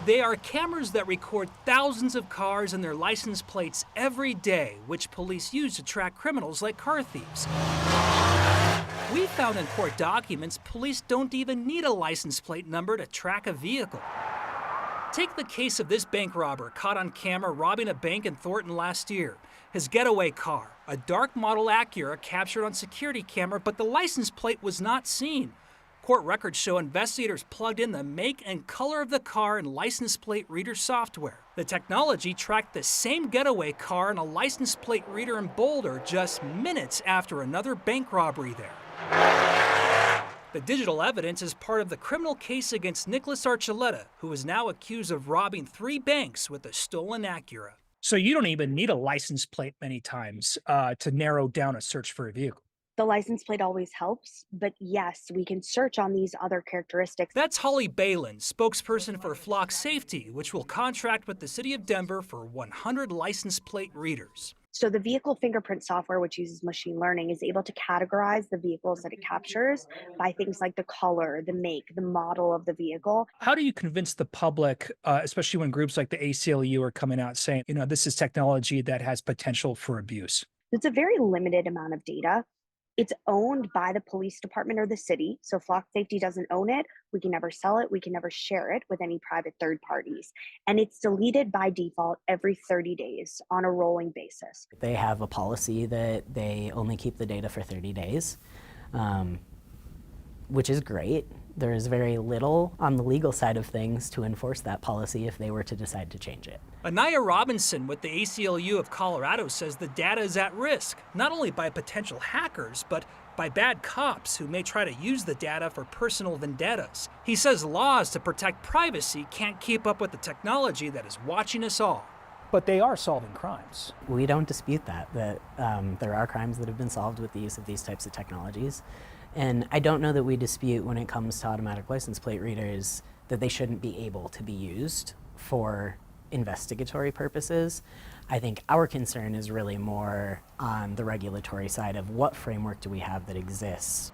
They are cameras that record thousands of cars and their license plates every day, which police use to track criminals like car thieves. We found in court documents police don't even need a license plate number to track a vehicle. Take the case of this bank robber caught on camera robbing a bank in Thornton last year. His getaway car, a dark model Acura, captured on security camera, but the license plate was not seen. Court records show investigators plugged in the make and color of the car in license plate reader software. The technology tracked the same getaway car in a license plate reader in Boulder just minutes after another bank robbery there. The digital evidence is part of the criminal case against Nicholas Archuleta, who is now accused of robbing 3 banks with a stolen Acura. So you don't even need a license plate many times to narrow down a search for a vehicle. The license plate always helps, but yes, we can search on these other characteristics. That's Holly Balin, spokesperson for Flock Safety, which will contract with the city of Denver for 100 license plate readers. So the vehicle fingerprint software, which uses machine learning, is able to categorize the vehicles that it captures by things like the color, the make, the model of the vehicle. How do you convince the public, especially when groups like the ACLU are coming out saying, this is technology that has potential for abuse? It's a very limited amount of data. It's owned by the police department or the city. So Flock Safety doesn't own it. We can never sell it. We can never share it with any private third parties. And it's deleted by default every 30 days on a rolling basis. They have a policy that they only keep the data for 30 days, which is great. There is very little on the legal side of things to enforce that policy if they were to decide to change it. Anaya Robinson with the ACLU of Colorado says the data is at risk, not only by potential hackers, but by bad cops who may try to use the data for personal vendettas. He says laws to protect privacy can't keep up with the technology that is watching us all. But they are solving crimes. We don't dispute that there are crimes that have been solved with the use of these types of technologies. And I don't know that we dispute when it comes to automatic license plate readers that they shouldn't be able to be used for investigatory purposes. I think our concern is really more on the regulatory side of what framework do we have that exists.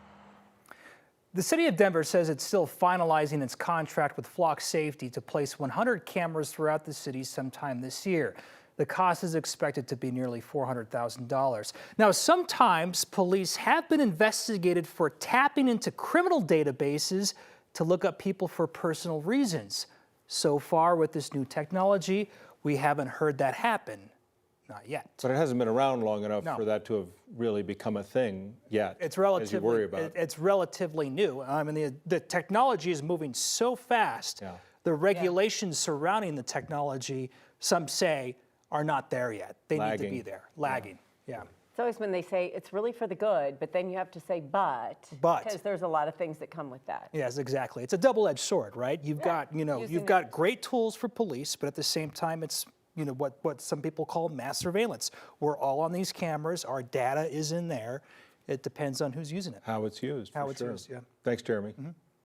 The city of Denver says it's still finalizing its contract with Flock Safety to place 100 cameras throughout the city sometime this year. The cost is expected to be nearly $400,000. Now, sometimes police have been investigated for tapping into criminal databases to look up people for personal reasons. So far, with this new technology, we haven't heard that happen. Not yet. But it hasn't been around long enough for that to have really become a thing yet. It's relatively, as you worry about. It's relatively new. I mean, the technology is moving so fast. Yeah. The regulations surrounding the technology, some say, are not there yet. They need to be there. Lagging. Yeah. It's always when they say it's really for the good, but then you have to say but, because there's a lot of things that come with that. Yes, exactly. It's a double-edged sword, right? You've got, you've got great tools for police, but at the same time, it's what some people call mass surveillance. We're all on these cameras. Our data is in there. It depends on who's using it. How it's used. How it's used. Yeah. Thanks, Jeremy.